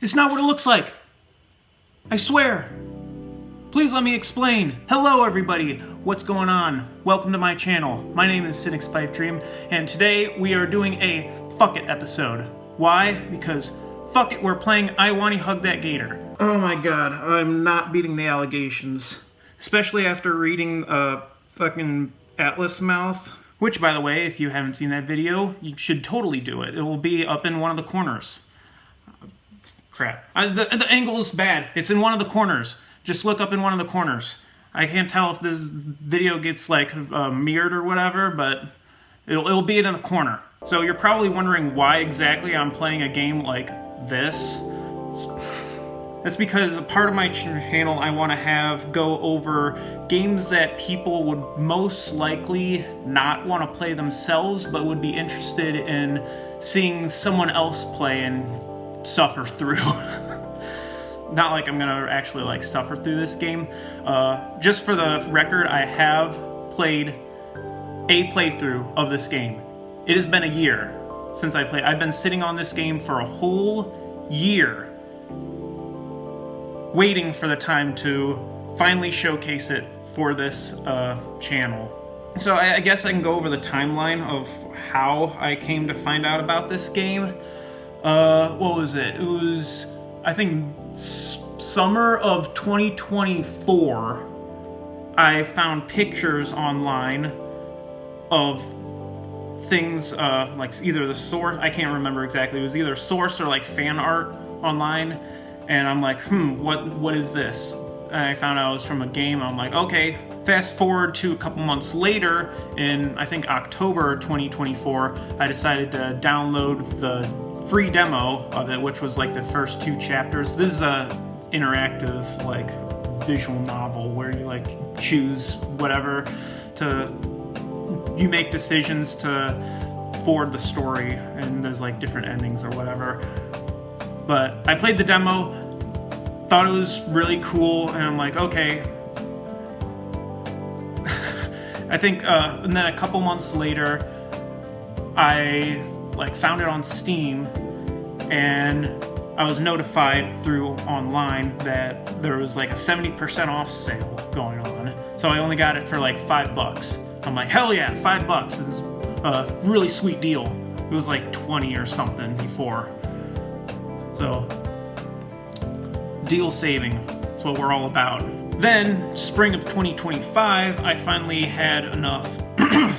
It's not what it looks like. I swear. Please let me explain. Hello everybody, what's going on? Welcome to my channel. My name is Cynic's Pipe Dream, and today we are doing a fuck it episode. Why? Because fuck it, we're playing Wani Hug That Gator. Oh my god, I'm not beating the allegations. Especially after reading fucking Atlas Mouth. Which, by the way, if you haven't seen that video, you should totally do it. It will be up in one of the corners. Crap. The angle is bad. It's in one of the corners. Just look up in one of the corners. I can't tell if this video gets like mirrored or whatever, but it'll be in a corner. So you're probably wondering why exactly I'm playing a game like this. That's because a part of my channel I want to go over games that people would most likely not want to play themselves, but would be interested in seeing someone else play and suffer through. Not like I'm gonna actually like suffer through this game. Just for the record, I have played a playthrough of this game. It has been a year since I played. I've been sitting on this game for a whole year, waiting for the time to finally showcase it for this channel. So I guess I can go over the timeline of how I came to find out about this game. What was it? It was, I think, summer of 2024. I found pictures online of things like either the source, I can't remember exactly, it was either source or like fan art online, and I'm like, what is this? And I found out it was from a game. I'm like, okay. Fast forward to a couple months later, in I think October 2024, I decided to download the free demo of it, which was like the first 2 chapters. This is a interactive like visual novel where you like choose whatever you make decisions to forward the story, and there's like different endings or whatever. But I played the demo, thought it was really cool, and I'm like, okay. I think, and then a couple months later, I like found it on Steam, and I was notified through online that there was like a 70% off sale going on. So I only got it for like $5. I'm like, hell yeah, $5. It's a really sweet deal. It was like 20 or something before. So, deal saving, that's what we're all about. Then, spring of 2025, I finally had enough.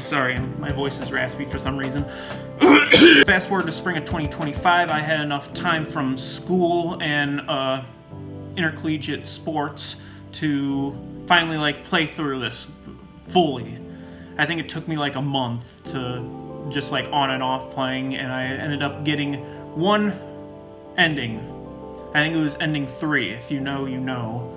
Sorry, my voice is raspy for some reason. Fast forward to spring of 2025, I had enough time from school and intercollegiate sports to finally like play through this fully. I think it took me like a month to just like on and off playing, and I ended up getting one ending. I think it was ending 3. If you know, you know.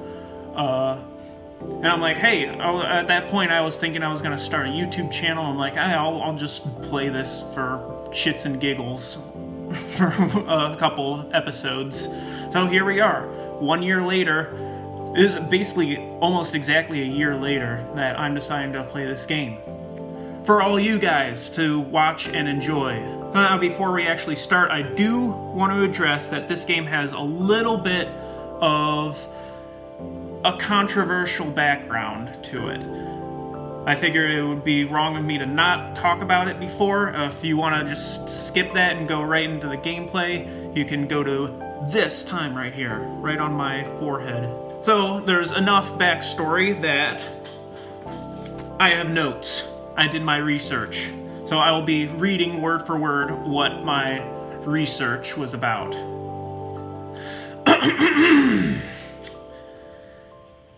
And I'm like, hey, at that point I was thinking I was gonna start a YouTube channel. I'm like, I'll just play this for shits and giggles for a couple episodes. So here we are, 1 year later. It is basically almost exactly a year later that I'm deciding to play this game for all you guys to watch and enjoy. Now, before we actually start, I do want to address that this game has a little bit of a controversial background to it. I figured it would be wrong of me to not talk about it before. If you want to just skip that and go right into the gameplay, you can go to this time right here, right on my forehead. So there's enough backstory that I have notes. I did my research. So I will be reading word for word what my research was about.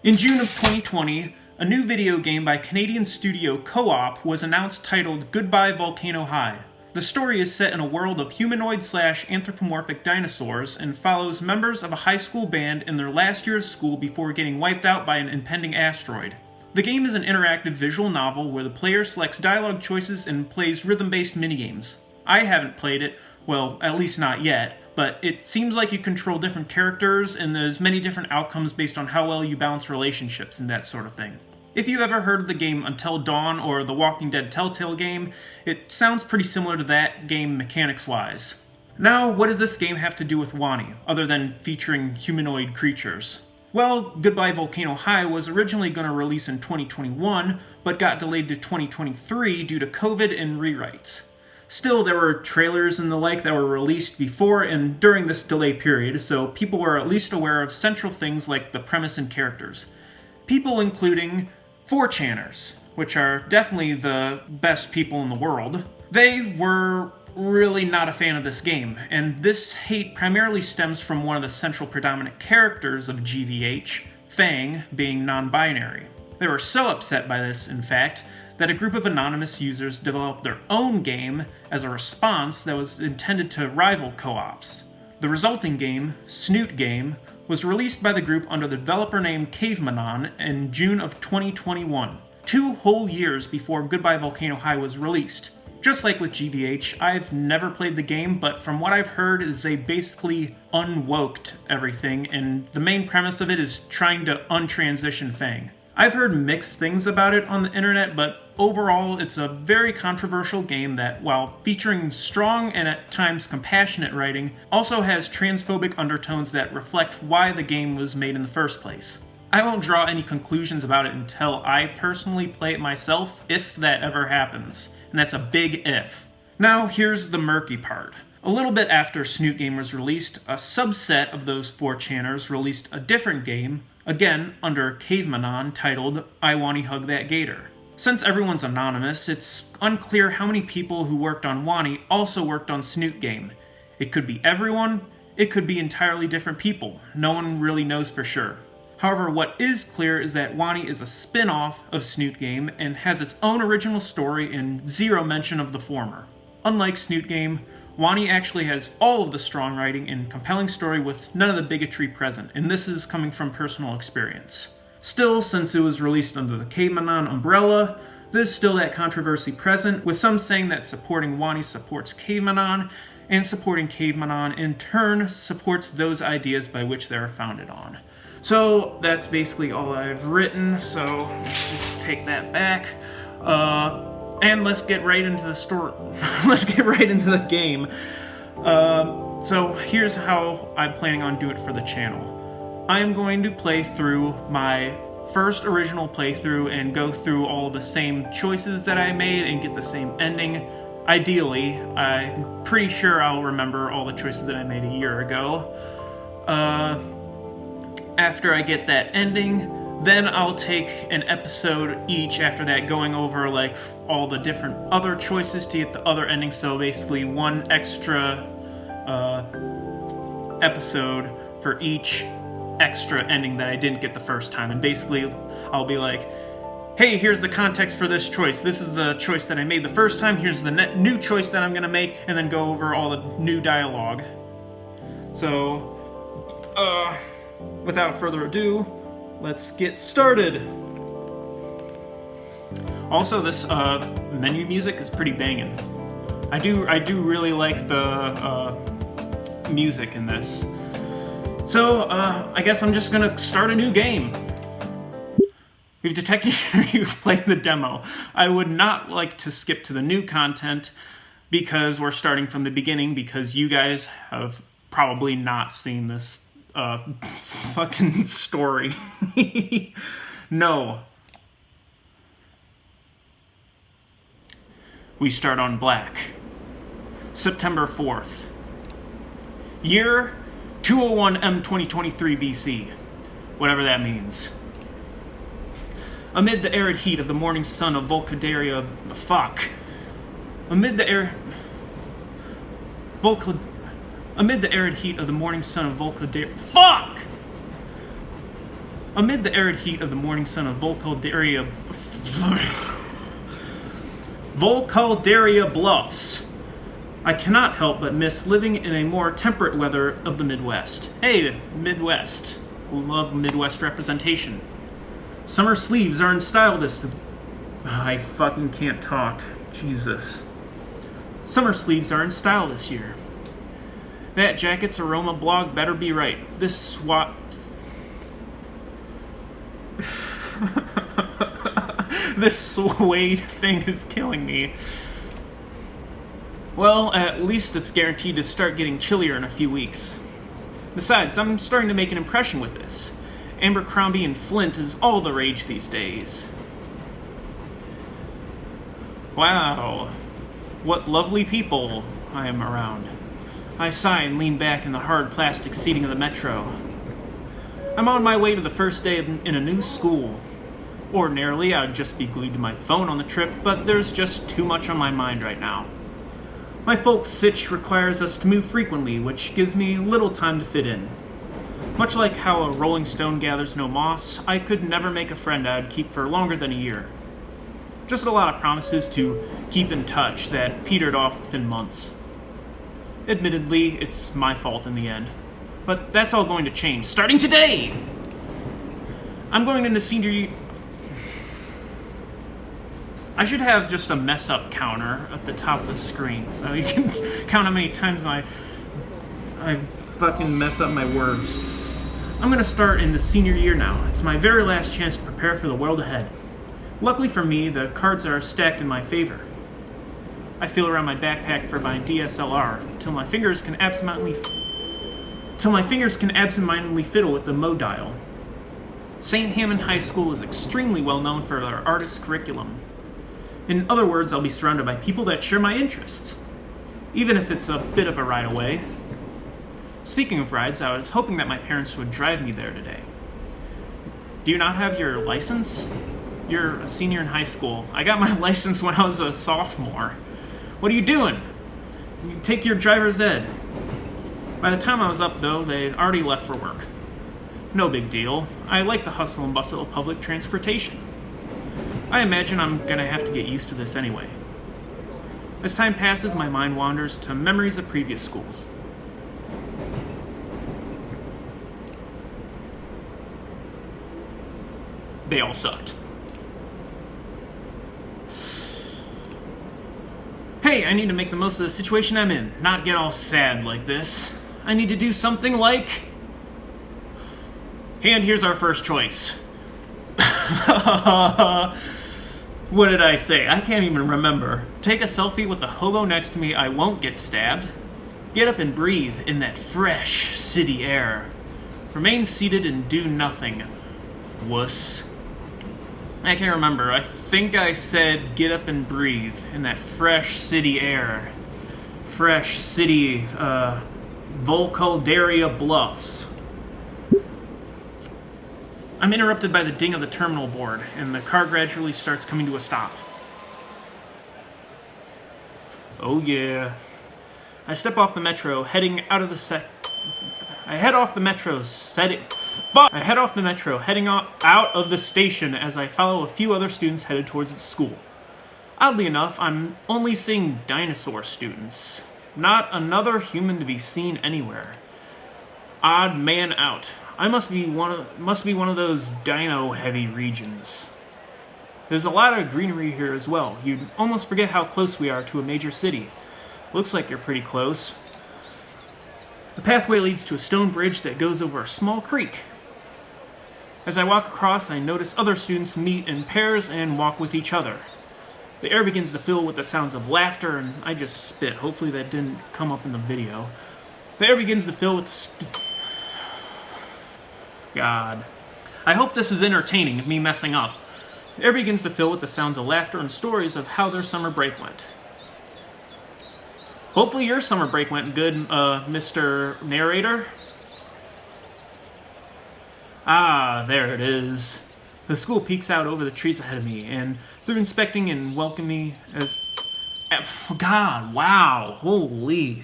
In June of 2020, a new video game by Canadian studio Co-op was announced titled Goodbye Volcano High. The story is set in a world of humanoid/anthropomorphic dinosaurs and follows members of a high school band in their last year of school before getting wiped out by an impending asteroid. The game is an interactive visual novel where the player selects dialogue choices and plays rhythm-based minigames. I haven't played it, well, at least not yet, but it seems like you control different characters and there's many different outcomes based on how well you balance relationships and that sort of thing. If you ever heard of the game Until Dawn or the Walking Dead Telltale game, it sounds pretty similar to that game mechanics-wise. Now, what does this game have to do with Wani, other than featuring humanoid creatures? Well, Goodbye Volcano High was originally going to release in 2021, but got delayed to 2023 due to COVID and rewrites. Still, there were trailers and the like that were released before and during this delay period, so people were at least aware of central things like the premise and characters. People including 4chaners, which are definitely the best people in the world. They were really not a fan of this game, and this hate primarily stems from one of the central predominant characters of GVH, Fang, being non-binary. They were so upset by this, in fact, that a group of anonymous users developed their own game as a response that was intended to rival co-ops. The resulting game, Snoot Game, was released by the group under the developer name Cavemanon in June of 2021, 2 whole years before Goodbye Volcano High was released. Just like with GVH, I've never played the game, but from what I've heard is they basically unwoked everything, and the main premise of it is trying to untransition Fang. I've heard mixed things about it on the internet, but overall it's a very controversial game that, while featuring strong and at times compassionate writing, also has transphobic undertones that reflect why the game was made in the first place. I won't draw any conclusions about it until I personally play it myself, if that ever happens. And that's a big if. Now here's the murky part. A little bit after Snoot Game was released, a subset of those 4chaners released a different game, again under Cavemanon, titled I Wani Hug That Gator. Since everyone's anonymous, it's unclear how many people who worked on Wani also worked on Snoot Game. It could be everyone, it could be entirely different people. No one really knows for sure. However, what is clear is that Wani is a spin-off of Snoot Game and has its own original story and zero mention of the former. Unlike Snoot Game, Wani actually has all of the strong writing and compelling story with none of the bigotry present, and this is coming from personal experience. Still, since it was released under the Cavemanon umbrella, there's still that controversy present, with some saying that supporting Wani supports Cavemanon, and supporting Cavemanon in turn supports those ideas by which they are founded on. So that's basically all I've written, so let's just take that back. And let's get right into the story. Let's get right into the game. So here's how I'm planning on doing it for the channel. I'm going to play through my first original playthrough and go through all the same choices that I made and get the same ending. Ideally, I'm pretty sure I'll remember all the choices that I made a year ago. After I get that ending, then I'll take an episode each after that, going over like all the different other choices to get the other ending. So basically one extra episode for each extra ending that I didn't get the first time. And basically I'll be like, hey, here's the context for this choice. This is the choice that I made the first time. Here's the new choice that I'm gonna make, and then go over all the new dialogue. So, without further ado, let's get started. Also, this menu music is pretty banging. I do really like the music in this. So, I guess I'm just gonna start a new game. We've detected you've played the demo. I would not like to skip to the new content because we're starting from the beginning, because you guys have probably not seen this fucking story. No. We start on black. September 4th. Year 201 M 2023 BC. Whatever that means. Amid the arid heat of the morning sun of Volcadaria... Fuck. Amid the arid heat of the morning sun of Volcadaria... Fuck! Amid the arid heat of the morning sun of Volcadaria Bluffs, I cannot help but miss living in a more temperate weather of the Midwest. Hey, Midwest. Love Midwest representation. Summer sleeves are in style this... I fucking can't talk. Jesus. Summer sleeves are in style this year. That jacket's aroma blog better be right. This swat... This suede thing is killing me. Well, at least it's guaranteed to start getting chillier in a few weeks. Besides, I'm starting to make an impression with this. Abercrombie and Flint is all the rage these days. Wow, what lovely people I am around. I sigh and lean back in the hard plastic seating of the metro. I'm on my way to the first day in a new school. Ordinarily, I'd just be glued to my phone on the trip, but there's just too much on my mind right now. My folks' sitch requires us to move frequently, which gives me little time to fit in. Much like how a rolling stone gathers no moss, I could never make a friend I'd keep for longer than a year. Just a lot of promises to keep in touch that petered off within months. Admittedly, it's my fault in the end. But that's all going to change, starting today! I'm going into senior year. I should have just a mess-up counter at the top of the screen, so you can count how many times I fucking mess up my words. I'm gonna start in the senior year now. It's my very last chance to prepare for the world ahead. Luckily for me, the cards are stacked in my favor. I feel around my backpack for my DSLR till my fingers can absentmindedly fiddle with the mode dial. St. Hammond High School is extremely well known for their artist curriculum. In other words, I'll be surrounded by people that share my interests, even if it's a bit of a ride away. Speaking of rides, I was hoping that my parents would drive me there today. Do you not have your license? You're a senior in high school. I got my license when I was a sophomore. What are you doing? You take your driver's ed. By the time I was up, though, they'd already left for work. No big deal. I like the hustle and bustle of public transportation. I imagine I'm gonna have to get used to this anyway. As time passes, my mind wanders to memories of previous schools. They all sucked. Hey, I need to make the most of the situation I'm in, not get all sad like this. I need to do something like... And here's our first choice. What did I say? I can't even remember. Take a selfie with the hobo next to me, I won't get stabbed. Get up and breathe in that fresh city air. Remain seated and do nothing. Wuss. I can't remember. I think I said get up and breathe in that fresh city air. Fresh city, Volcaldaria Bluffs. I'm interrupted by the ding of the terminal board, and the car gradually starts coming to a stop. Oh yeah. I step off the metro, heading out of the I head off the metro, heading out of the station as I follow a few other students headed towards the school. Oddly enough, I'm only seeing dinosaur students. Not another human to be seen anywhere. Odd man out. I must be one of those dino-heavy regions. There's a lot of greenery here as well. You'd almost forget how close we are to a major city. Looks like you're pretty close. The pathway leads to a stone bridge that goes over a small creek. As I walk across, I notice other students meet in pairs and walk with each other. The air begins to fill with the sounds of laughter, and I just spit. Hopefully that didn't come up in the video. The air begins to fill with God. I hope this is entertaining, me messing up. The air begins to fill with the sounds of laughter and stories of how their summer break went. Hopefully your summer break went good, Mr. Narrator. Ah, there it is. The school peeks out over the trees ahead of me, and through inspecting and welcoming as... God, wow, holy.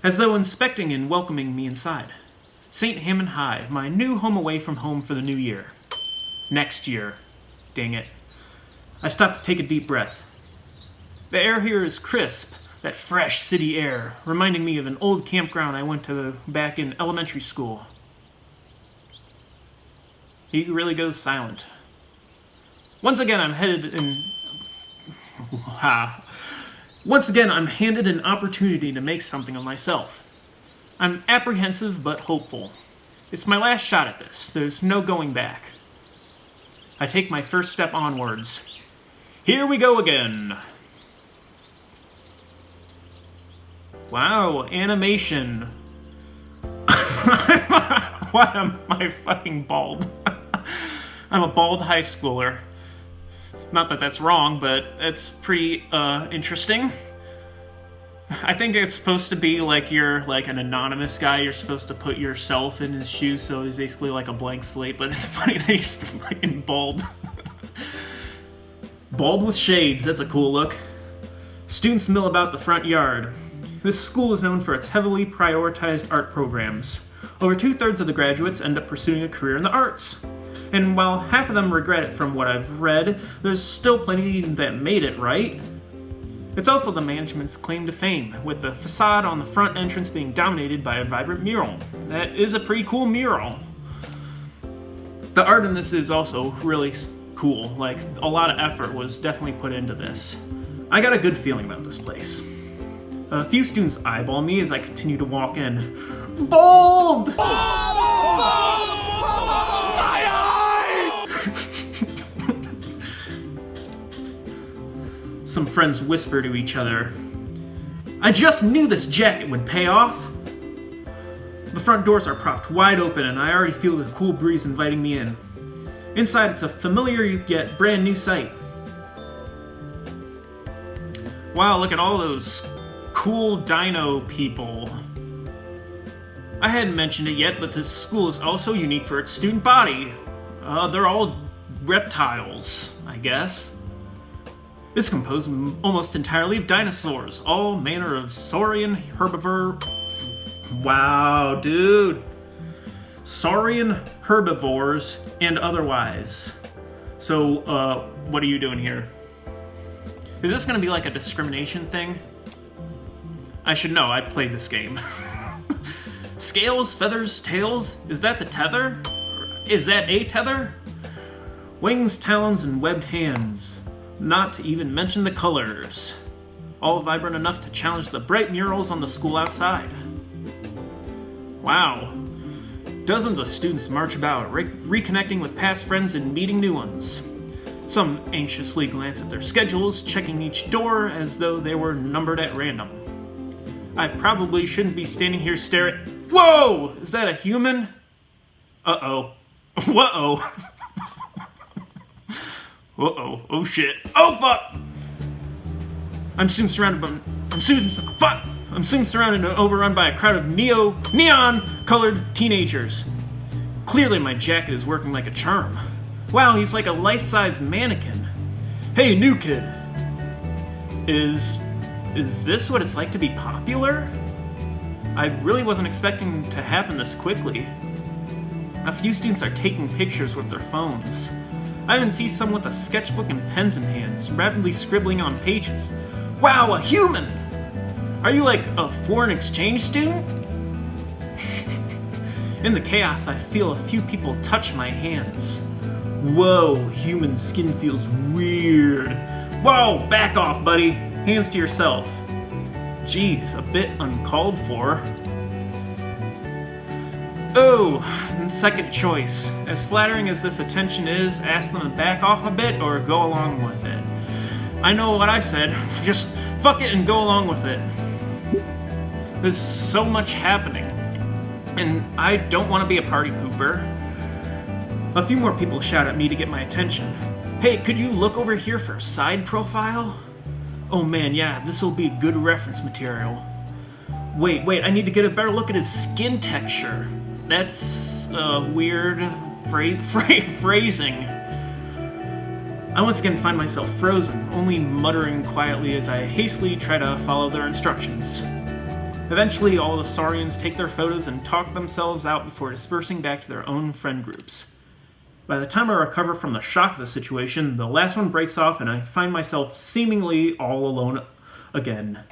As though inspecting and welcoming me inside. St. Hammond High, my new home away from home for the new year. Next year. Dang it. I stop to take a deep breath. The air here is crisp, that fresh city air, reminding me of an old campground I went to back in elementary school. He really goes silent. Once again, I'm handed an opportunity to make something of myself. I'm apprehensive but hopeful. It's my last shot at this. There's no going back. I take my first step onwards. Here we go again. Wow, animation. Why am I fucking bald? I'm a bald high schooler. Not that that's wrong, but it's pretty interesting. I think it's supposed to be like you're like an anonymous guy. You're supposed to put yourself in his shoes, so he's basically like a blank slate, but it's funny that he's fucking bald. Bald with shades, that's a cool look. Students mill about the front yard. This school is known for its heavily prioritized art programs. Over 2/3 of the graduates end up pursuing a career in the arts. And while half of them regret it from what I've read, there's still plenty that made it, right? It's also the management's claim to fame, with the facade on the front entrance being dominated by a vibrant mural. That is a pretty cool mural. The art in this is also really cool. Like, a lot of effort was definitely put into this. I got a good feeling about this place. A few students eyeball me as I continue to walk in. Bold! Some friends whisper to each other. I just knew this jacket would pay off. The front doors are propped wide open and I already feel the cool breeze inviting me in. Inside it's a familiar yet brand new sight. Wow, look at all those cool dino people. I hadn't mentioned it yet, but this school is also unique for its student body. They're all reptiles, I guess. It's composed almost entirely of dinosaurs, all manner of saurian herbivore. Wow, dude. Saurian herbivores and otherwise. So, what are you doing here? Is this gonna be like a discrimination thing? I should know, I've played this game. Scales, feathers, tails? Is that the tether? Is that a tether? Wings, talons, and webbed hands. Not to even mention the colors. All vibrant enough to challenge the bright murals on the school outside. Wow. Dozens of students march about, reconnecting with past friends and meeting new ones. Some anxiously glance at their schedules, checking each door as though they were numbered at random. I probably shouldn't be standing here staring. Whoa! Is that a human? Uh-oh. Whoa. Uh-oh. Oh shit. Oh fuck! I'm soon surrounded and overrun by a crowd of neon-colored teenagers. Clearly my jacket is working like a charm. Wow, he's like a life-size mannequin. Hey, new kid. Is this what it's like to be popular? I really wasn't expecting to happen this quickly. A few students are taking pictures with their phones. I even see some with a sketchbook and pens in hands, rapidly scribbling on pages. Wow, a human! Are you like a foreign exchange student? In the chaos, I feel a few people touch my hands. Whoa, human skin feels weird. Whoa, back off, buddy. Hands to yourself. Jeez, a bit uncalled for. Oh, second choice. As flattering as this attention is, ask them to back off a bit or go along with it. I know what I said. Just fuck it and go along with it. There's so much happening. And I don't want to be a party pooper. A few more people shout at me to get my attention. Hey, could you look over here for a side profile? Oh man, yeah, this will be good reference material. Wait, I need to get a better look at his skin texture. That's weird phrasing. I once again find myself frozen, only muttering quietly as I hastily try to follow their instructions. Eventually, all the saurians take their photos and talk themselves out before dispersing back to their own friend groups. By the time I recover from the shock of the situation, the last one breaks off and I find myself seemingly all alone again.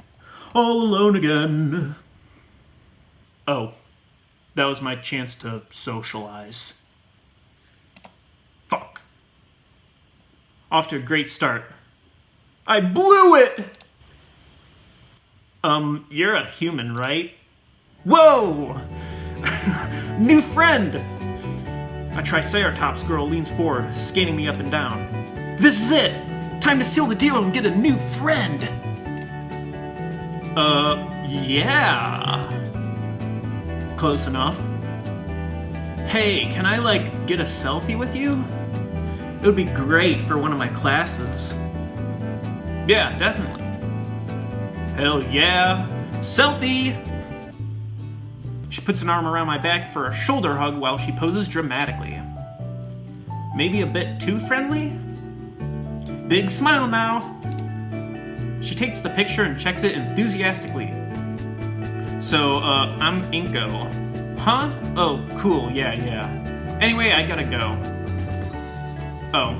All alone again. Oh, that was my chance to socialize. Fuck. Off to a great start. I blew it! You're a human, right? Whoa! New friend! A Triceratops girl leans forward, scanning me up and down. This is it! Time to seal the deal and get a new friend! Yeah. Close enough. Hey, can I, like, get a selfie with you? It would be great for one of my classes. Yeah, definitely. Hell yeah. Selfie! She puts an arm around my back for a shoulder hug while she poses dramatically. Maybe a bit too friendly? Big smile now. She takes the picture and checks it enthusiastically. So, I'm Inko. Huh? Oh, cool, yeah. Anyway, I gotta go. Oh.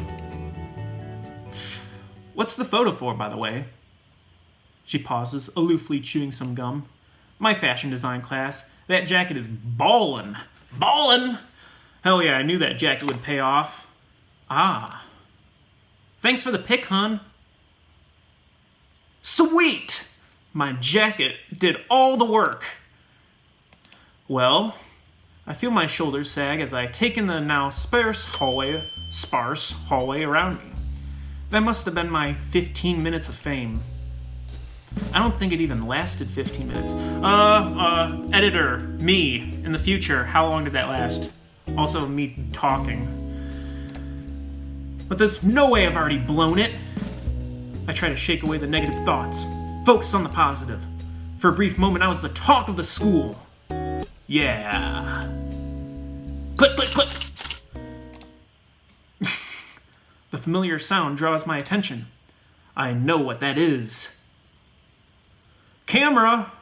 What's the photo for, by the way? She pauses, aloofly chewing some gum. My fashion design class. That jacket is ballin'. Ballin'! Hell yeah, I knew that jacket would pay off. Ah. Thanks for the pic, hun. Sweet! My jacket did all the work. Well, I feel my shoulders sag as I take in the now sparse hallway around me. That must have been my 15 minutes of fame. I don't think it even lasted 15 minutes. Editor, me, in the future, how long did that last? Also, me talking. But there's no way I've already blown it. I try to shake away the negative thoughts. Focus on the positive. For a brief moment, I was the talk of the school. Yeah. Click, click, click! The familiar sound draws my attention. I know what that is. Camera!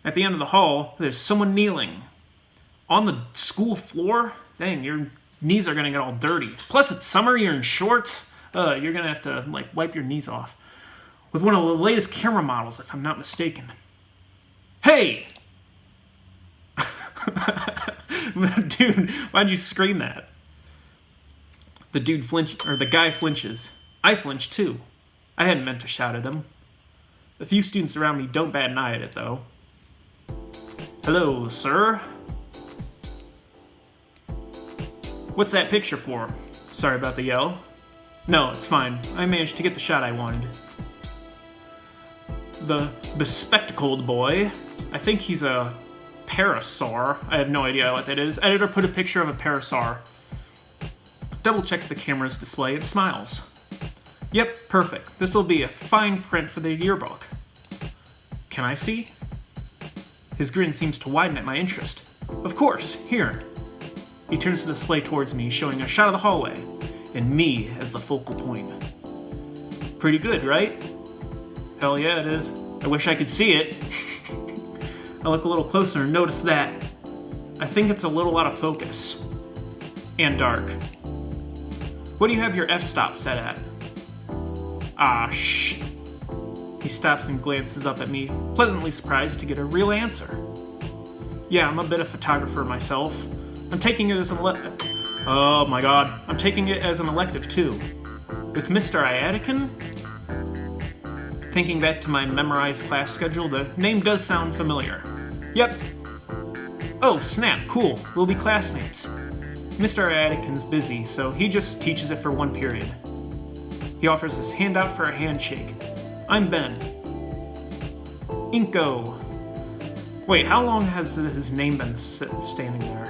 At the end of the hall, there's someone kneeling. On the school floor? Dang, your knees are gonna get all dirty. Plus, it's summer, you're in shorts. You're gonna have to, like, wipe your knees off. With one of the latest camera models, if I'm not mistaken. Hey! Dude, why'd you scream that? The guy flinches. I flinched too. I hadn't meant to shout at him. The few students around me don't bat an eye at it, though. Hello, sir. What's that picture for? Sorry about the yell. No, it's fine. I managed to get the shot I wanted. The bespectacled boy. I think he's a parasaur. I have no idea what that is. Editor put a picture of a parasaur. Double checks the camera's display and smiles. Yep, perfect. This'll be a fine print for the yearbook. Can I see? His grin seems to widen at my interest. Of course, here. He turns the display towards me, showing a shot of the hallway, and me as the focal point. Pretty good, right? Hell yeah, it is. I wish I could see it. I look a little closer and notice that. I think it's a little out of focus. And dark. What do you have your f-stop set at? Ah, shh. He stops and glances up at me, pleasantly surprised to get a real answer. Yeah, I'm a bit of a photographer myself. I'm taking it as an oh my god. I'm taking it as an elective too. With Mr. Iatican? Thinking back to my memorized class schedule, the name does sound familiar. Yep. Oh, snap, cool. We'll be classmates. Mr. Iatican's busy, so he just teaches it for one period. He offers his hand out for a handshake. I'm Ben. Inko. Wait, how long has his name been standing there?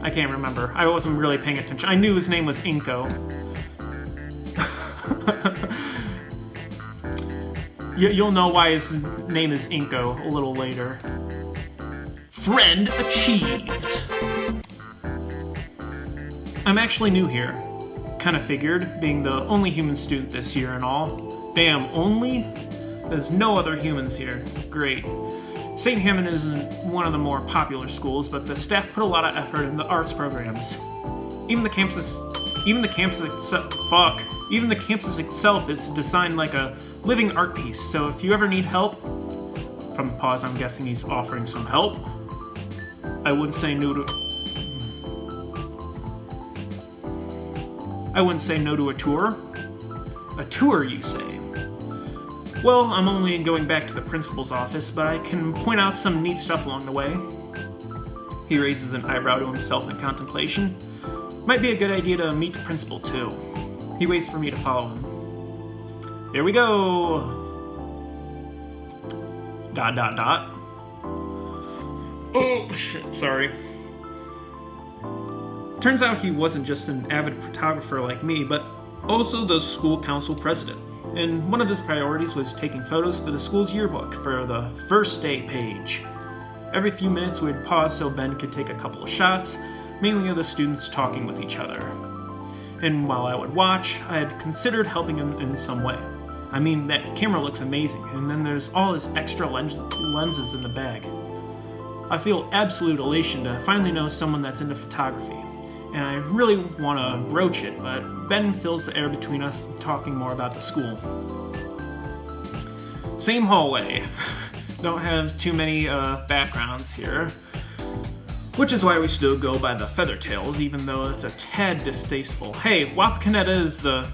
I can't remember. I wasn't really paying attention. I knew his name was Inko. You'll know why his name is Inko a little later. Friend achieved. I'm actually new here. Kinda figured, being the only human student this year and all. Damn, only? There's no other humans here. Great. St. Hammond isn't one of the more popular schools, but the staff put a lot of effort in the arts programs. Even the campus itself is designed like a living art piece, so if you ever need help, from the pause I'm guessing he's offering some help, I wouldn't say no to a tour. A tour, you say? Well, I'm only going back to the principal's office, but I can point out some neat stuff along the way. He raises an eyebrow to himself in contemplation. Might be a good idea to meet the principal, too. He waits for me to follow him. There we go! dot dot dot. Oh, shit, sorry. Turns out he wasn't just an avid photographer like me, but also the school council president. And one of his priorities was taking photos for the school's yearbook for the first day page. Every few minutes we'd pause so Ben could take a couple of shots, mainly of the students talking with each other. And while I would watch, I had considered helping him in some way. I mean, that camera looks amazing, and then there's all his extra lenses in the bag. I feel absolute elation to finally know someone that's into photography, and I really want to broach it, but Ben fills the air between us talking more about the school. Same hallway. Don't have too many backgrounds here, which is why we still go by the Feathertails, even though it's a tad distasteful. Hey, Wapakoneta is the...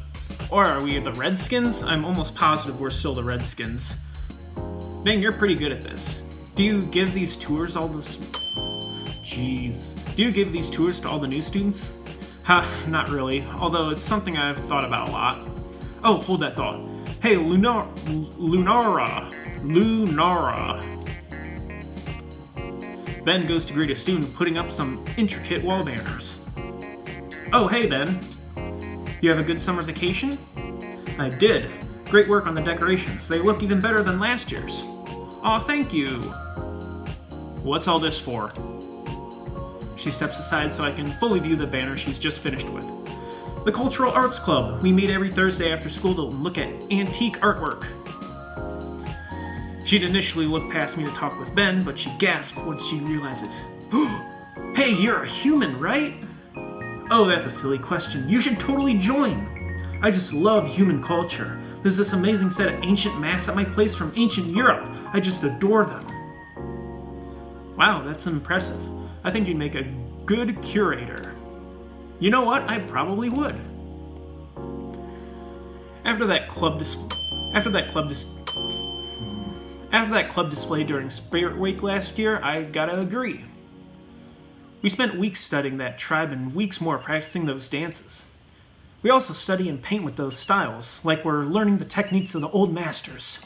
Or are we the Redskins? I'm almost positive we're still the Redskins. Dang, you're pretty good at this. Do you give these tours all this... Jeez. Do you give these tours to all the new students? Ha, not really, although it's something I've thought about a lot. Oh, hold that thought. Hey, Lunara. Ben goes to greet a student putting up some intricate wall banners. Oh, hey, Ben. You have a good summer vacation? I did. Great work on the decorations. They look even better than last year's. Aw, thank you. What's all this for? She steps aside so I can fully view the banner she's just finished with. The Cultural Arts Club. We meet every Thursday after school to look at antique artwork. She'd initially look past me to talk with Ben, but she gasped once she realizes, Hey, you're a human, right? Oh, that's a silly question. You should totally join. I just love human culture. There's this amazing set of ancient masks at my place from ancient Europe. I just adore them. Wow, that's impressive. I think you'd make a good curator. You know what? I probably would. After that club display during Spirit Week last year, I gotta agree. We spent weeks studying that tribe and weeks more practicing those dances. We also study and paint with those styles, like we're learning the techniques of the old masters.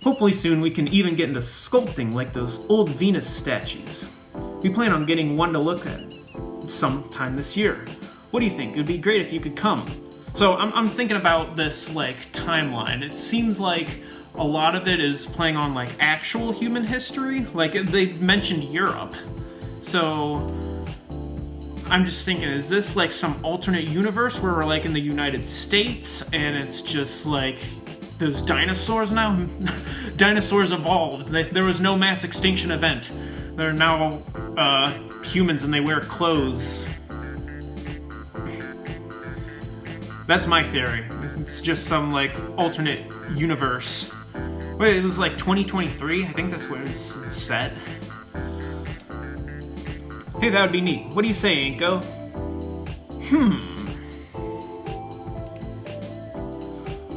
Hopefully soon we can even get into sculpting like those old Venus statues. We plan on getting one to look at sometime this year. What do you think? It would be great if you could come. So I'm thinking about this timeline. It seems like a lot of it is playing on actual human history. They mentioned Europe. So I'm just thinking, is this some alternate universe where we're in the United States and it's just there's dinosaurs now? Dinosaurs evolved. There was no mass extinction event. They're now humans and they wear clothes. That's my theory. It's just some alternate universe. Wait, it was 2023? I think that's where it's set. Hey, that would be neat. What do you say, Anko?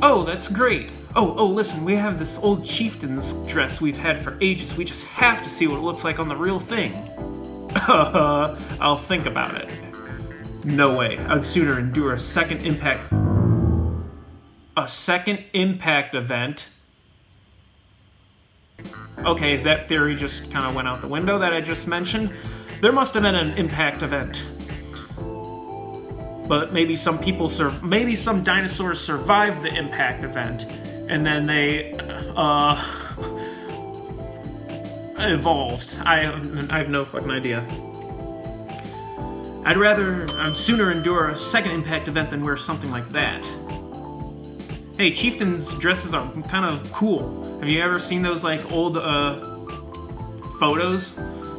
Oh, that's great. Oh, listen, we have this old chieftain's dress we've had for ages. We just have to see what it looks like on the real thing. I'll think about it. No way. I'd sooner endure a second impact event. Okay, that theory just kind of went out the window that I just mentioned. There must have been an impact event. But maybe some dinosaurs survived the impact event, and then they evolved. I have no fucking idea. I'd sooner endure a second impact event than wear something like that. Hey, chieftains' dresses are kind of cool. Have you ever seen those old photos?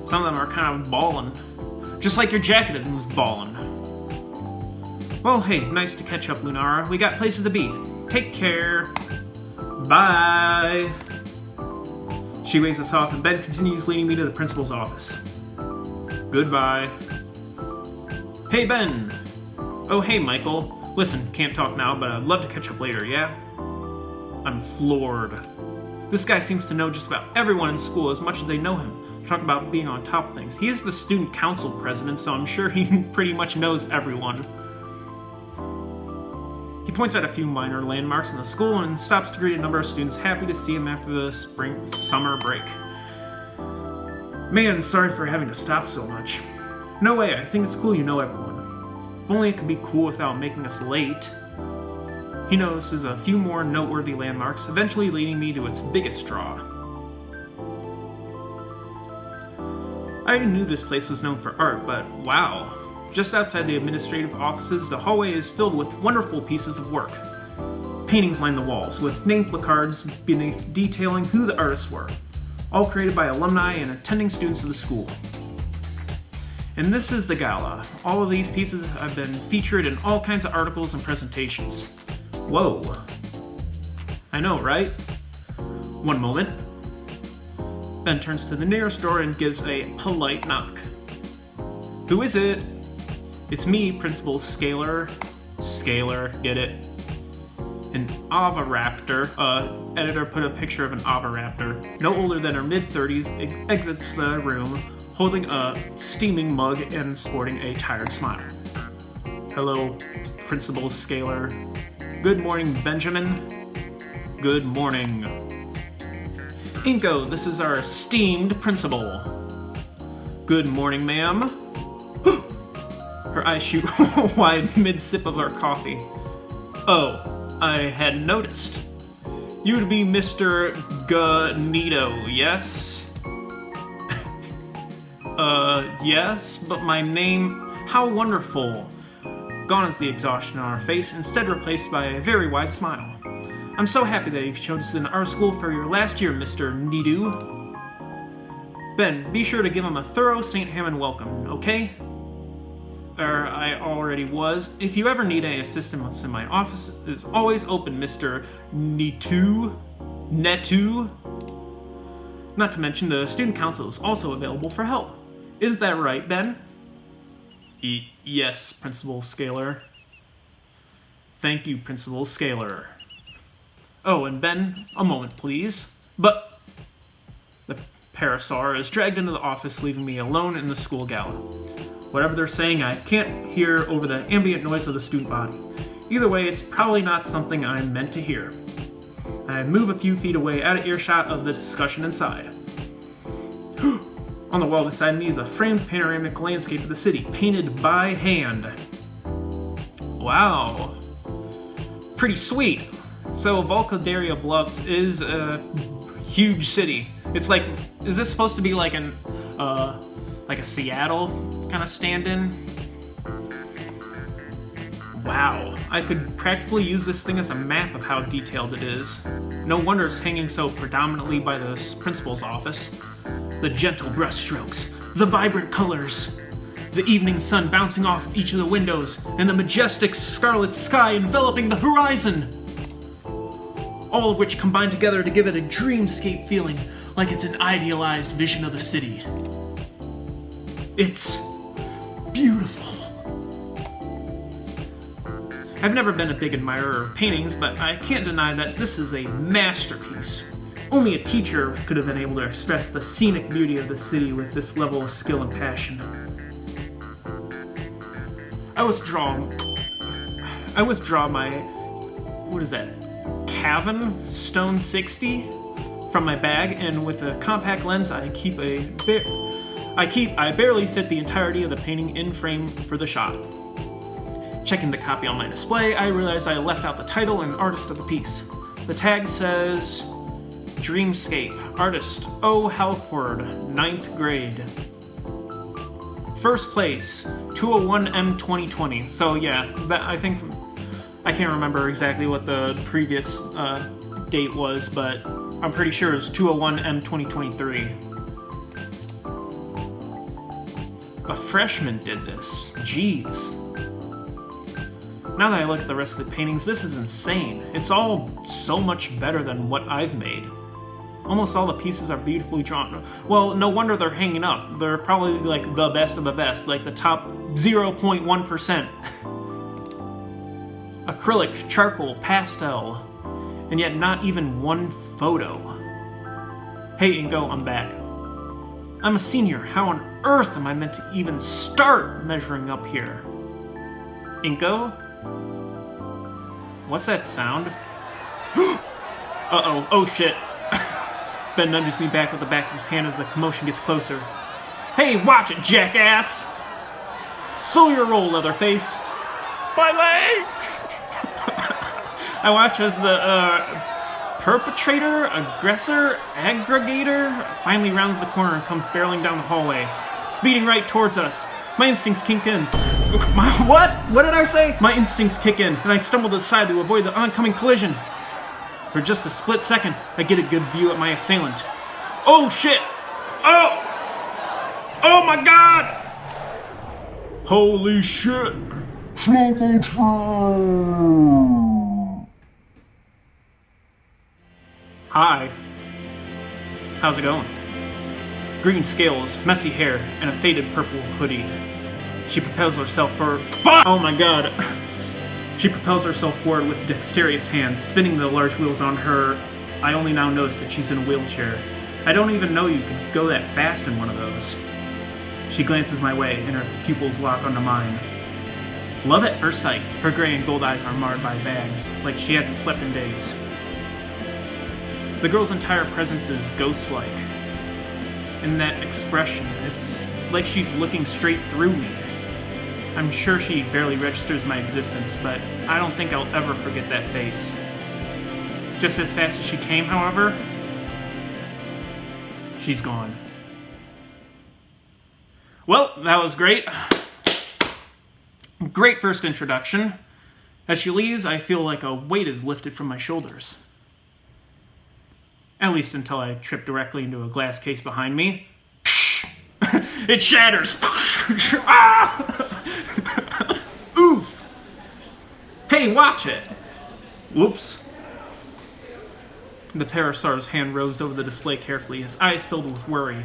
Some of them are kind of ballin'. Just like your jacket was ballin'. Well, hey, nice to catch up, Lunara. We got places to be. Take care. Bye. She waves us off, and Ben continues leading me to the principal's office. Goodbye. Hey, Ben. Oh, hey, Michael. Listen, can't talk now, but I'd love to catch up later, yeah? I'm floored. This guy seems to know just about everyone in school as much as they know him. Talk about being on top of things. He is the student council president, so I'm sure he pretty much knows everyone. He points out a few minor landmarks in the school and stops to greet a number of students happy to see him after the summer break. Man, sorry for having to stop so much. No way, I think it's cool you know everyone. If only it could be cool without making us late. He notices a few more noteworthy landmarks, eventually leading me to its biggest draw. I already knew this place was known for art, but wow. Just outside the administrative offices, the hallway is filled with wonderful pieces of work. Paintings line the walls, with name placards beneath detailing who the artists were, all created by alumni and attending students of the school. And this is the gala. All of these pieces have been featured in all kinds of articles and presentations. Whoa. I know, right? One moment. Ben turns to the nearest door and gives a polite knock. Who is it? It's me, Principal Scalar. Scalar, get it? An oviraptor. Editor put a picture of an oviraptor, no older than her mid-30s, exits the room, holding a steaming mug and sporting a tired smile. Hello, Principal Scalar. Good morning, Benjamin. Good morning. Inko, this is our esteemed principal. Good morning, ma'am. Her eyes shoot wide mid-sip of her coffee. Oh, I hadn't noticed. You would be Mr. Gunito, yes? Yes, but my name... How wonderful. Gone is the exhaustion on her face, instead replaced by a very wide smile. I'm so happy that you've chosen our school for your last year, Mr. Nidu. Ben, be sure to give him a thorough St. Hammond welcome, okay? I already was. If you ever need any assistance in my office, it's always open, Mr. Netu. Not to mention the student council is also available for help. Is that right, Ben? Yes, Principal Scalar. Thank you, Principal Scalar. Oh, and Ben, a moment, please. But the Parasaur is dragged into the office, leaving me alone in the school gala. Whatever they're saying, I can't hear over the ambient noise of the student body. Either way, it's probably not something I'm meant to hear. I move a few feet away, out of earshot of the discussion inside. On the wall beside me is a framed panoramic landscape of the city, painted by hand. Wow. Pretty sweet. So Volcadaria Bluffs is a huge city. It's like, is this supposed to be like a Seattle kind of stand-in? Wow, I could practically use this thing as a map of how detailed it is. No wonder it's hanging so predominantly by the principal's office. The gentle brushstrokes, the vibrant colors, the evening sun bouncing off of each of the windows, and the majestic scarlet sky enveloping the horizon. All of which combine together to give it a dreamscape feeling, like it's an idealized vision of the city. It's beautiful. I've never been a big admirer of paintings, but I can't deny that this is a masterpiece. Only a teacher could have been able to express the scenic beauty of the city with this level of skill and passion. I withdraw my, what is that, Cavan Stone 60 from my bag, and with a compact lens I barely fit the entirety of the painting in frame for the shot. Checking the copy on my display, I realize I left out the title and artist of the piece. The tag says, Dreamscape, artist O. Halford, 9th grade. First place, 201M 2020. So yeah, that I can't remember exactly what the previous date was, but I'm pretty sure it's 201M 2023. A freshman did this. Jeez. Now that I look at the rest of the paintings, this is insane. It's all so much better than what I've made. Almost all the pieces are beautifully drawn. Well, no wonder they're hanging up. They're probably like the best of the best, like the top 0.1%. Acrylic, charcoal, pastel, and yet not even one photo. Hey Ingo, I'm back. I'm a senior. How on earth am I meant to even start measuring up here? Inko? What's that sound? Uh-oh. Oh, shit. Ben nudges me back with the back of his hand as the commotion gets closer. Hey, watch it, jackass! Slow your roll, Leatherface. My leg! I watch as the perpetrator, aggressor, aggregator finally rounds the corner and comes barreling down the hallway, speeding right towards us. My instincts kick in. What? What did I say? My instincts kick in, and I stumble to the side to avoid the oncoming collision. For just a split second, I get a good view at my assailant. Oh shit! Oh! Oh my god! Holy shit! Slow motion! Hi. How's it going? Green scales, messy hair, and a faded purple hoodie. She propels herself forward. Fuck! Oh my god. She propels herself forward with dexterous hands, spinning the large wheels on her. I only now notice that she's in a wheelchair. I don't even know you could go that fast in one of those. She glances my way, and her pupils lock onto mine. Love at first sight. Her gray and gold eyes are marred by bags, like she hasn't slept in days. The girl's entire presence is ghost-like. In that expression, it's like she's looking straight through me. I'm sure she barely registers my existence, but I don't think I'll ever forget that face. Just as fast as she came, however, she's gone. Well, that was great. Great first introduction. As she leaves, I feel like a weight is lifted from my shoulders. At least until I trip directly into a glass case behind me. It shatters! Ah! Oof! Hey, watch it! Whoops. The Pterosaur's hand rose over the display carefully, his eyes filled with worry.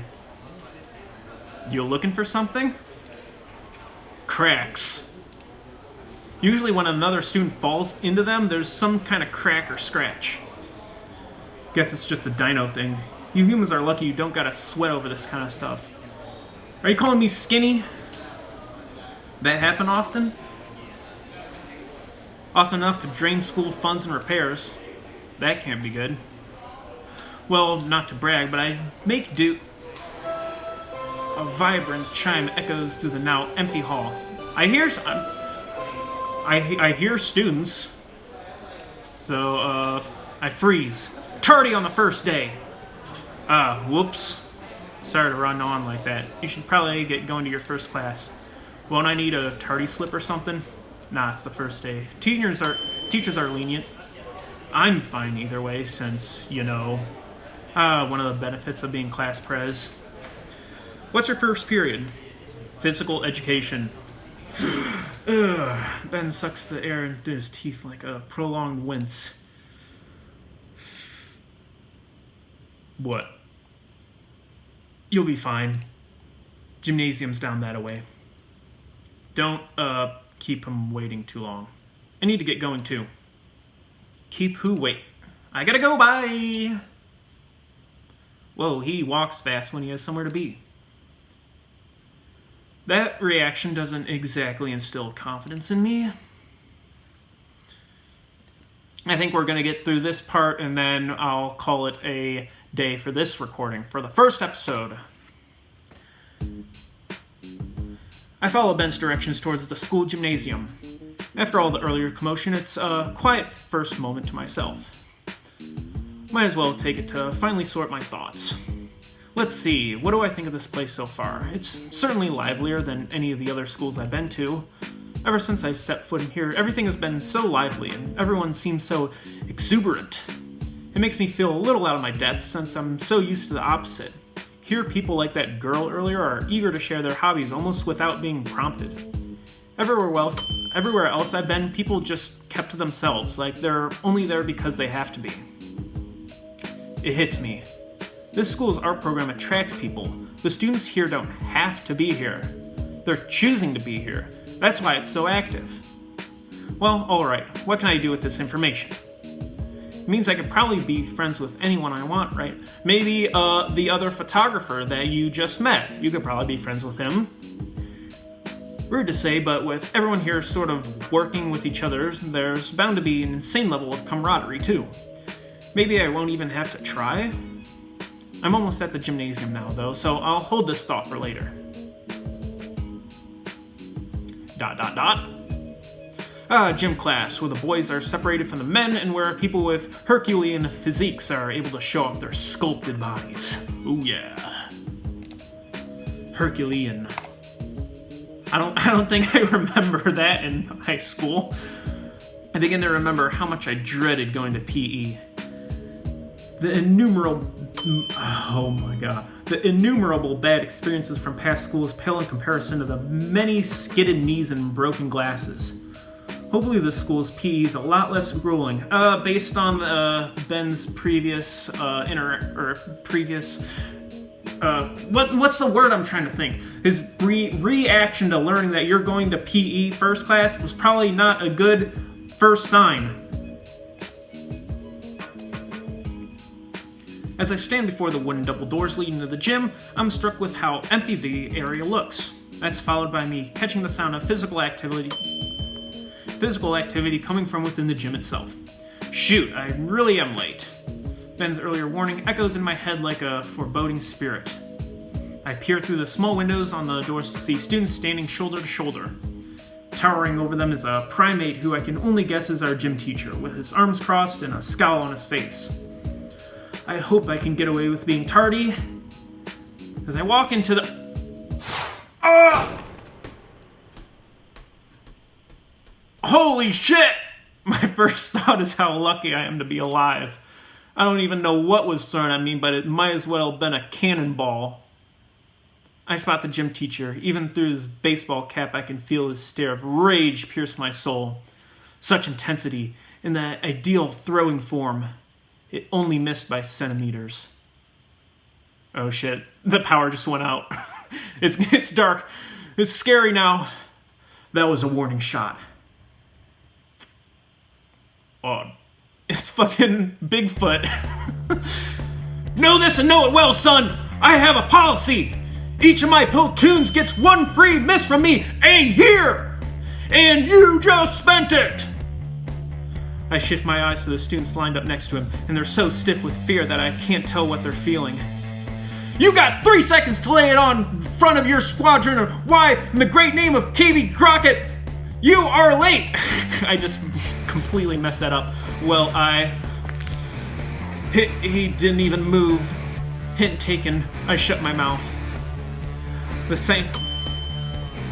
You looking for something? Cracks. Usually when another student falls into them, there's some kind of crack or scratch. Guess it's just a dino thing. You humans are lucky you don't gotta sweat over this kind of stuff. Are you calling me skinny? That happen often? Often enough to drain school funds and repairs. That can't be good. Well, not to brag, but I make do. A vibrant chime echoes through the now empty hall. I hear students. So, I freeze. Tardy on the first day. Whoops. Sorry to run on like that. You should probably get going to your first class. Won't I need a tardy slip or something? Nah, it's the first day. Teachers are lenient. I'm fine either way since, you know, one of the benefits of being class pres. What's your first period? Physical education. Ben sucks the air into his teeth like a prolonged wince. What? You'll be fine. Gymnasium's down that way. Don't, keep him waiting too long. I need to get going too. Keep who wait? I gotta go, bye! Whoa, he walks fast when he has somewhere to be. That reaction doesn't exactly instill confidence in me. I think we're gonna get through this part and then I'll call it a day for this recording, for the first episode. I follow Ben's directions towards the school gymnasium. After all the earlier commotion, it's a quiet first moment to myself. Might as well take it to finally sort my thoughts. Let's see, what do I think of this place so far? It's certainly livelier than any of the other schools I've been to. Ever since I stepped foot in here, everything has been so lively and everyone seems so exuberant. It makes me feel a little out of my depth since I'm so used to the opposite. Here, people like that girl earlier are eager to share their hobbies almost without being prompted. Everywhere else I've been, people just kept to themselves, like they're only there because they have to be. It hits me. This school's art program attracts people. The students here don't have to be here. They're choosing to be here. That's why it's so active. Well, alright, what can I do with this information? It means I could probably be friends with anyone I want, right? Maybe the other photographer that you just met. You could probably be friends with him. Rude to say, but with everyone here sort of working with each other, there's bound to be an insane level of camaraderie too. Maybe I won't even have to try? I'm almost at the gymnasium now though, so I'll hold this thought for later. ... Gym class, where the boys are separated from the men and where people with Herculean physiques are able to show off their sculpted bodies. Ooh yeah. Herculean. I don't think I remember that in high school. I begin to remember how much I dreaded going to PE. The innumerable bad experiences from past schools pale in comparison to the many skidded knees and broken glasses. Hopefully this school's PE is a lot less grueling. Based on Ben's previous what's the word I'm trying to think? His reaction to learning that you're going to PE first class was probably not a good first sign. As I stand before the wooden double doors leading to the gym, I'm struck with how empty the area looks. That's followed by me catching the sound of physical activity coming from within the gym itself. Shoot, I really am late. Ben's earlier warning echoes in my head like a foreboding spirit. I peer through the small windows on the doors to see students standing shoulder to shoulder. Towering over them is a primate who I can only guess is our gym teacher, with his arms crossed and a scowl on his face. I hope I can get away with being tardy. As I walk into the... Holy shit! My first thought is how lucky I am to be alive. I don't even know what was thrown at me, but it might as well have been a cannonball. I spot the gym teacher. Even through his baseball cap, I can feel his stare of rage pierce my soul. Such intensity, in that ideal throwing form. It only missed by centimeters. Oh shit, the power just went out. It's dark. It's scary now. That was a warning shot. Oh, it's fucking Bigfoot. Know this and know it well, son. I have a policy. Each of my platoons gets one free miss from me a year. And you just spent it. I shift my eyes to the students lined up next to him, and they're so stiff with fear that I can't tell what they're feeling. You got 3 seconds to lay it on front of your squadron, or why, in the great name of KV Crockett, you are late! I just completely messed that up. Well, he didn't even move. Hint taken. I shut my mouth.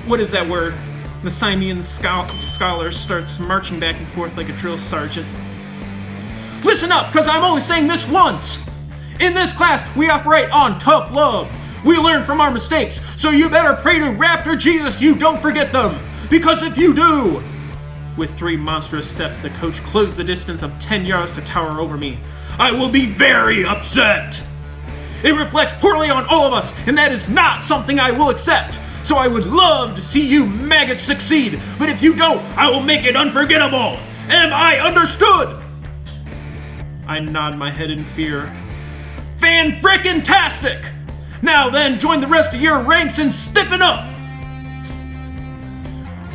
What is that word? The Simeon scholar starts marching back and forth like a drill sergeant. Listen up, because I'm only saying this once! In this class, we operate on tough love. We learn from our mistakes, so you better pray to Raptor Jesus you don't forget them. Because if you do... With 3 monstrous steps, the coach closed the distance of 10 yards to tower over me. I will be very upset. It reflects poorly on all of us, and that is not something I will accept. So I would love to see you maggots succeed, but if you don't, I will make it unforgettable. Am I understood? I nod my head in fear. Fan-frickin-tastic! Now then, join the rest of your ranks and stiffen up!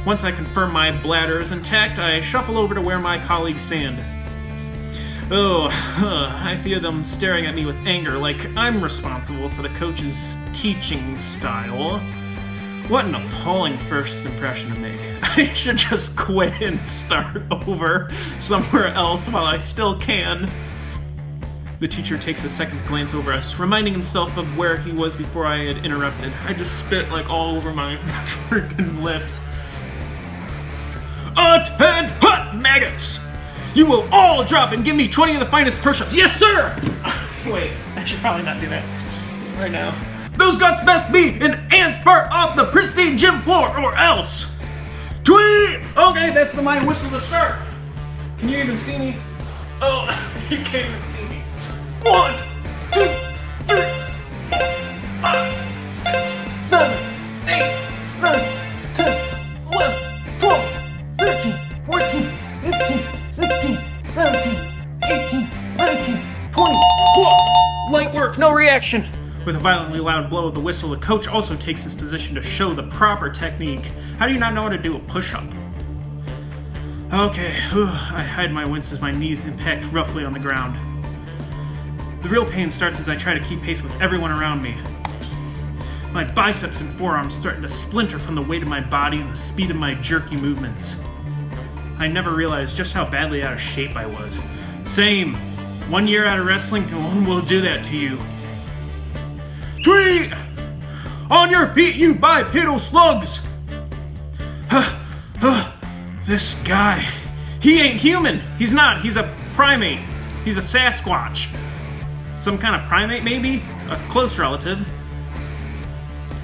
Once I confirm my bladder is intact, I shuffle over to where my colleagues stand. I feel them staring at me with anger, like I'm responsible for the coach's teaching style. What an appalling first impression to make. I should just quit and start over somewhere else while I still can. The teacher takes a second glance over us, reminding himself of where he was before I had interrupted. I just spit like all over my freaking lips. Attend hut maggots! You will all drop and give me 20 of the finest push-ups. Yes, sir! Wait, I should probably not do that right now. Those guts best be an ant's part off the pristine gym floor, or else. Tweet! Okay, that's the mine whistle to start. Can you even see me? Oh, you can't even see me. 1, 2, 3, 4, 5, 6, 7, 8, 9, 10, 11, 12, 13, 14, 15, 16, 17, 18, 19, 20. Whoa! Light work, no reaction. With a violently loud blow of the whistle, the coach also takes his position to show the proper technique. How do you not know how to do a push-up? Okay, I hide my wince as my knees impact roughly on the ground. The real pain starts as I try to keep pace with everyone around me. My biceps and forearms starting to splinter from the weight of my body and the speed of my jerky movements. I never realized just how badly out of shape I was. Same. 1 year out of wrestling, no one will do that to you. Tweet! On your feet, you bipedal slugs! This guy. He ain't human. He's not. He's a primate. He's a Sasquatch. Some kind of primate, maybe? A close relative.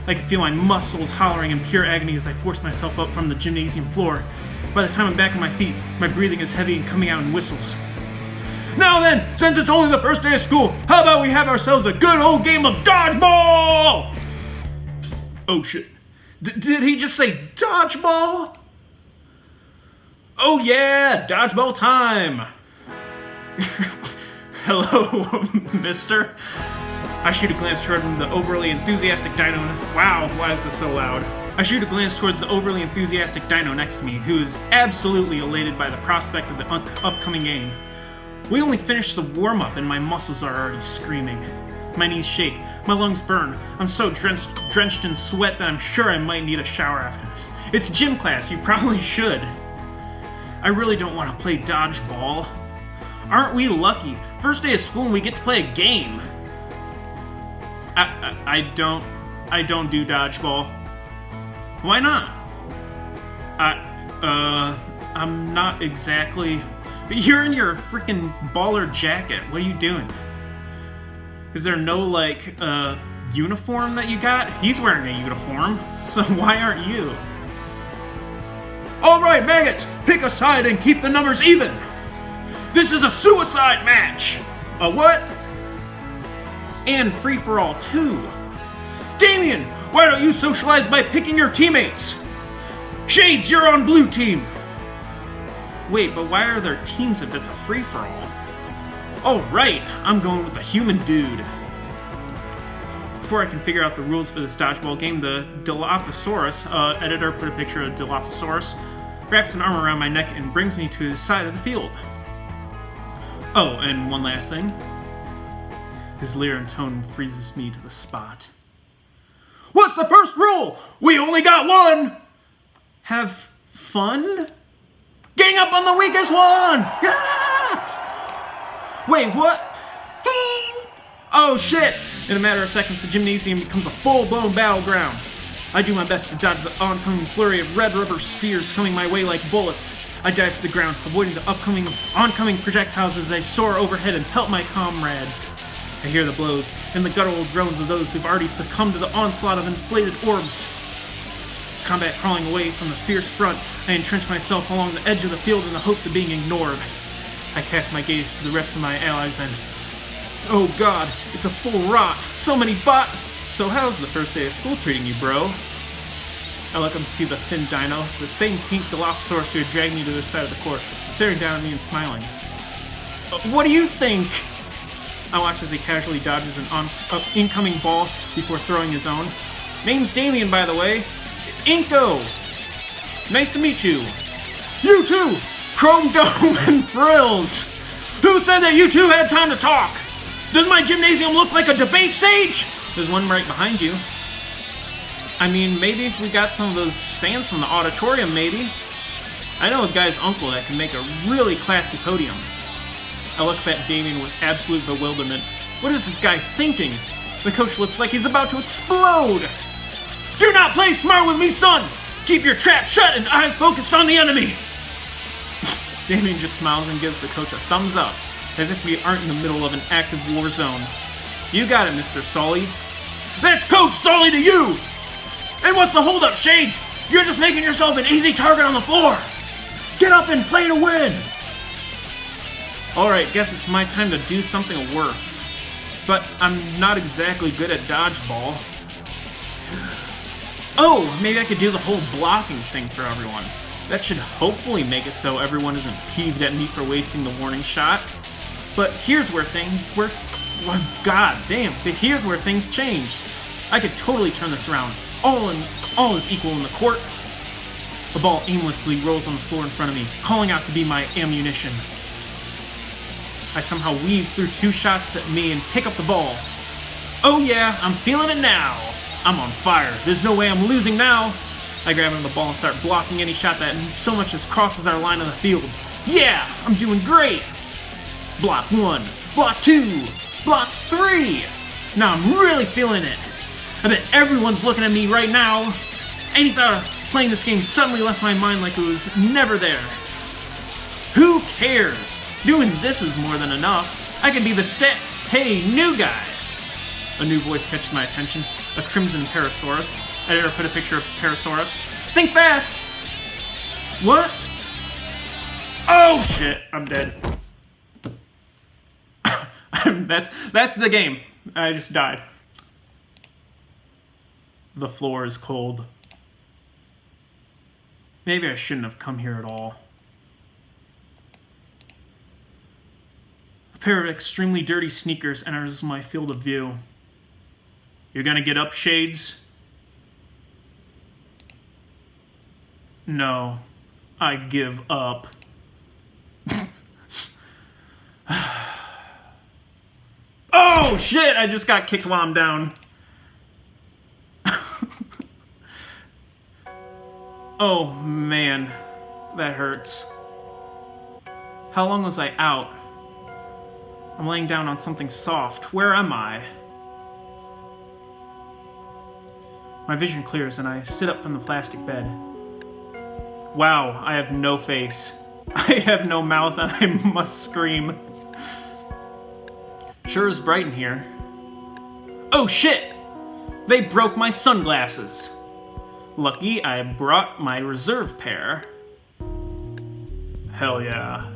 I can feel my muscles hollering in pure agony as I force myself up from the gymnasium floor. By the time I'm back on my feet, my breathing is heavy and coming out in whistles. Now then, since it's only the first day of school, how about we have ourselves a good old game of dodgeball? Oh shit. Did he just say dodgeball? Oh yeah, dodgeball time! Hello, mister? I shoot a glance toward the overly enthusiastic dino. Wow, why is this so loud? I shoot a glance towards the overly enthusiastic dino next to me, who is absolutely elated by the prospect of the upcoming game. We only finished the warm-up and my muscles are already screaming. My knees shake, my lungs burn. I'm so drenched in sweat that I'm sure I might need a shower after this. It's gym class, you probably should. I really don't want to play dodgeball. Aren't we lucky? First day of school and we get to play a game. I don't do dodgeball. Why not? I'm not exactly... But you're in your freaking baller jacket. What are you doing? Is there no, like, uniform that you got? He's wearing a uniform, so why aren't you? Alright, maggots! Pick a side and keep the numbers even! This is a suicide match! A what? And free-for-all, too. Damien, why don't you socialize by picking your teammates? Shades, you're on blue team! Wait, but why are there teams if it's a free-for-all? Oh, right, I'm going with the human dude. Before I can figure out the rules for this dodgeball game, the Dilophosaurus, editor put a picture of Dilophosaurus, wraps an arm around my neck and brings me to his side of the field. Oh, and one last thing. His leering tone freezes me to the spot. What's the first rule? We only got one! Have fun? Gang up on the weakest one! Yeah! Wait, what? Oh shit! In a matter of seconds, the gymnasium becomes a full-blown battleground. I do my best to dodge the oncoming flurry of red rubber spheres coming my way like bullets. I dive to the ground, avoiding the oncoming projectiles as they soar overhead and pelt my comrades. I hear the blows and the guttural groans of those who've already succumbed to the onslaught of inflated orbs. Combat crawling away from the fierce front, I entrench myself along the edge of the field in the hopes of being ignored. I cast my gaze to the rest of my allies and... oh god, it's a full rot! So many So how's the first day of school treating you, bro? I look up to see the thin dino, the same pink Dilophosaurus who had dragged me to the side of the court, staring down at me and smiling. What do you think? I watch as he casually dodges an incoming ball before throwing his own. Name's Damien, by the way. Inko! Nice to meet you. You too! Chrome Dome and Frills! Who said that you two had time to talk? Does my gymnasium look like a debate stage? There's one right behind you. I mean, maybe if we got some of those stands from the auditorium, maybe. I know a guy's uncle that can make a really classy podium. I look up at Damien with absolute bewilderment. What is this guy thinking? The coach looks like he's about to explode! Do not play smart with me, son! Keep your trap shut and eyes focused on the enemy! Damien just smiles and gives the coach a thumbs up, as if we aren't in the middle of an active war zone. You got it, Mr. Sully. That's Coach Sully to you! And what's the holdup, Shades? You're just making yourself an easy target on the floor! Get up and play to win! Alright, guess it's my time to do something of worth. But I'm not exactly good at dodgeball. Oh, maybe I could do the whole blocking thing for everyone. That should hopefully make it so everyone isn't peeved at me for wasting the warning shot. But here's where things Well, God damn, but here's where things change. I could totally turn this around. All is equal in the court. The ball aimlessly rolls on the floor in front of me, calling out to be my ammunition. I somehow weave through 2 shots at me and pick up the ball. Oh yeah, I'm feeling it now. I'm on fire. There's no way I'm losing now. I grab onto the ball and start blocking any shot that so much as crosses our line on the field. Yeah, I'm doing great. Block 1, block 2, block 3. Now I'm really feeling it. I bet everyone's looking at me right now. Any thought of playing this game suddenly left my mind like it was never there. Who cares? Doing this is more than enough. I could be the hey, new guy. A new voice catches my attention. A crimson Parasaurus. I never put a picture of Parasaurus. Think fast! What? Oh shit, I'm dead. That's the game. I just died. The floor is cold. Maybe I shouldn't have come here at all. A pair of extremely dirty sneakers enters my field of view. You're gonna get up, Shades? No, I give up. Oh shit, I just got kicked while I'm down. Oh man, that hurts. How long was I out? I'm laying down on something soft. Where am I? My vision clears and I sit up from the plastic bed. Wow, I have no face. I have no mouth and I must scream. Sure is bright in here. Oh shit! They broke my sunglasses. Lucky I brought my reserve pair. Hell yeah.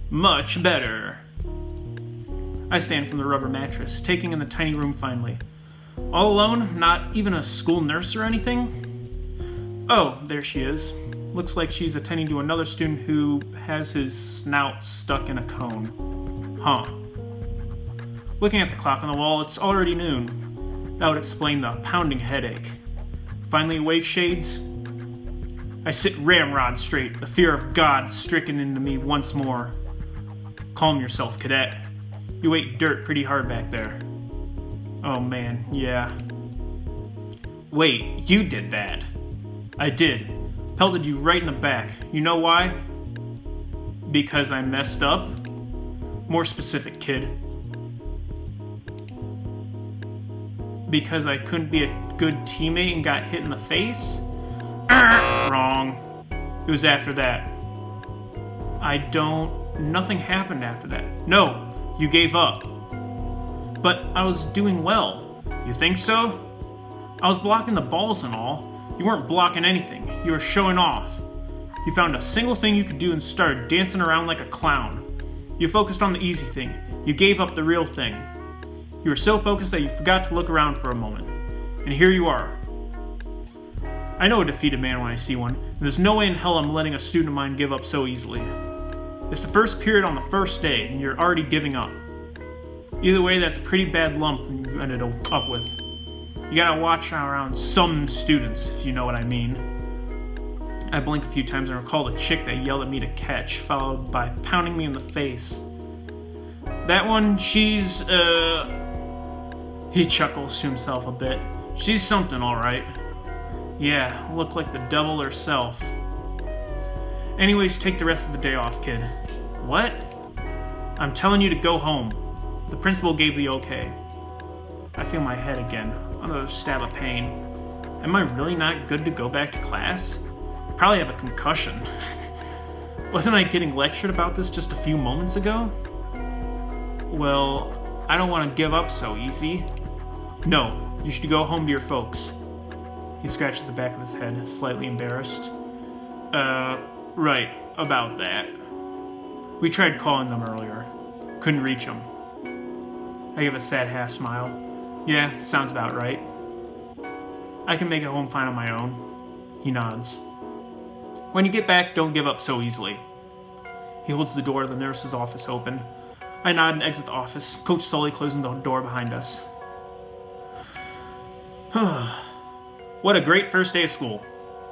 Much better. I stand from the rubber mattress, taking in the tiny room finally. All alone, not even a school nurse or anything? Oh, there she is. Looks like she's attending to another student who has his snout stuck in a cone. Huh. Looking at the clock on the wall, it's already noon. That would explain the pounding headache. Finally awake, Shades? I sit ramrod straight, the fear of God stricken into me once more. Calm yourself, cadet. You ate dirt pretty hard back there. Oh man, yeah. Wait, you did that. I did. Pelted you right in the back. You know why? Because I messed up? More specific, kid. Because I couldn't be a good teammate and got hit in the face? Wrong. It was after that. Nothing happened after that. No, you gave up. But I was doing well. You think so? I was blocking the balls and all. You weren't blocking anything. You were showing off. You found a single thing you could do and started dancing around like a clown. You focused on the easy thing. You gave up the real thing. You were so focused that you forgot to look around for a moment. And here you are. I know a defeated man when I see one, and there's no way in hell I'm letting a student of mine give up so easily. It's the first period on the first day, and you're already giving up. Either way, that's a pretty bad lump you ended up with. You gotta watch around some students, if you know what I mean. I blink a few times and recall the chick that yelled at me to catch, followed by pounding me in the face. That one, she's, He chuckles to himself a bit. She's something, alright. Yeah, look like the devil herself. Anyways, take the rest of the day off, kid. What? I'm telling you to go home. The principal gave the okay. I feel my head again. Another stab of pain. Am I really not good to go back to class? Probably have a concussion. Wasn't I getting lectured about this just a few moments ago? Well, I don't want to give up so easy. No, you should go home to your folks. He scratches the back of his head, slightly embarrassed. Right, about that. We tried calling them earlier. Couldn't reach them. I give a sad half smile. Yeah, sounds about right. I can make it home fine on my own. He nods. When you get back, don't give up so easily. He holds the door of the nurse's office open. I nod and exit the office, Coach slowly closing the door behind us. What a great first day of school.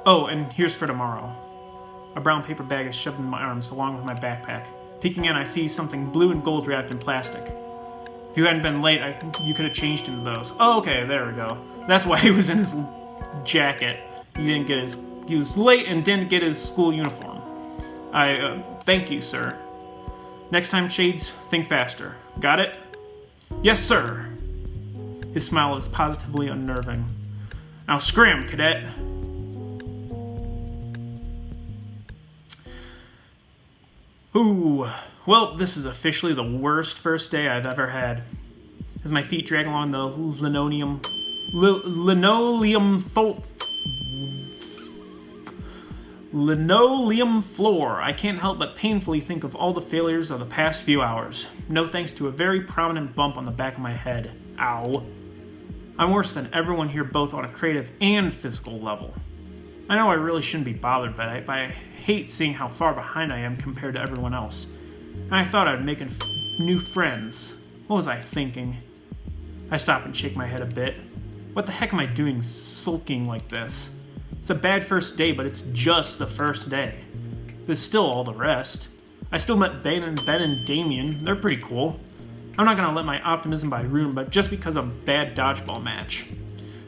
Oh, and here's for tomorrow. A brown paper bag is shoved in my arms along with my backpack. Peeking in, I see something blue and gold wrapped in plastic. If you hadn't been late, you could have changed into those. Oh, okay, there we go. That's why he was in his jacket. He was late and didn't get his school uniform. Thank you, sir. Next time, Shades, think faster. Got it? Yes, sir. His smile is positively unnerving. Now scram, cadet. Ooh. Well, this is officially the worst first day I've ever had. As my feet drag along the linoleum floor, I can't help but painfully think of all the failures of the past few hours. No thanks to a very prominent bump on the back of my head. Ow. I'm worse than everyone here, both on a creative and physical level. I know I really shouldn't be bothered by it, but I hate seeing how far behind I am compared to everyone else. And I thought I'd make new friends. What was I thinking? I stop and shake my head a bit. What the heck am I doing sulking like this? It's a bad first day, but it's just the first day. There's still all the rest. I still met Ben and Damien. They're pretty cool. I'm not gonna let my optimism be ruined, but just because of a bad dodgeball match.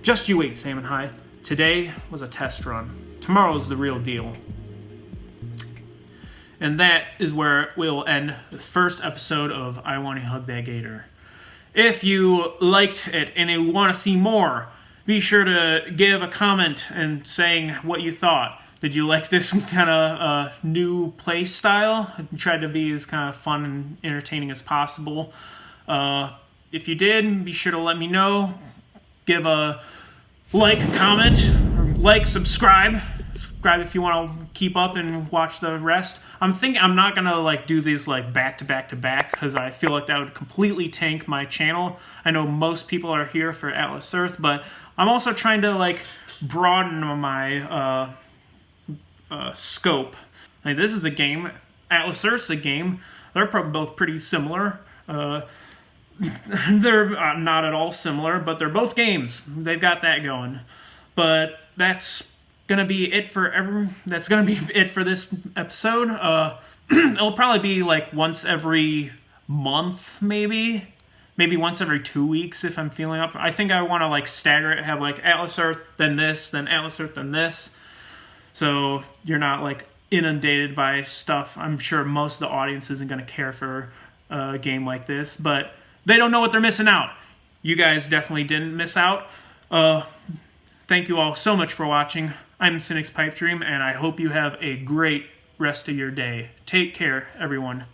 Just you wait, Salmon High. Today was a test run. Tomorrow's the real deal. And that is where we'll end this first episode of I Want to Hug That Gator. If you liked it and you want to see more, be sure to give a comment and saying what you thought. Did you like this kind of new play style? I tried to be as kind of fun and entertaining as possible. If you did, be sure to let me know. Give a like, comment, or subscribe. Subscribe if you want to keep up and watch the rest. I'm thinking I'm not gonna do these back to back to back because I feel like that would completely tank my channel. I know most people are here for Atlas Earth, but I'm also trying to broaden my scope. This is a game. Atlas Earth's a game. They're probably both pretty similar. They're not at all similar, but they're both games. They've got that going. But that's gonna be it for That's gonna be it for this episode. It'll probably be once every month, maybe once every 2 weeks if I'm feeling up. I think I want to stagger it. Have Atlas Earth, then this, then Atlas Earth, then this. So you're not inundated by stuff. I'm sure most of the audience isn't gonna care for a game like this, but they don't know what they're missing out. You guys definitely didn't miss out. Thank you all so much for watching. I'm Cynic's Pipe Dream, and I hope you have a great rest of your day. Take care, everyone.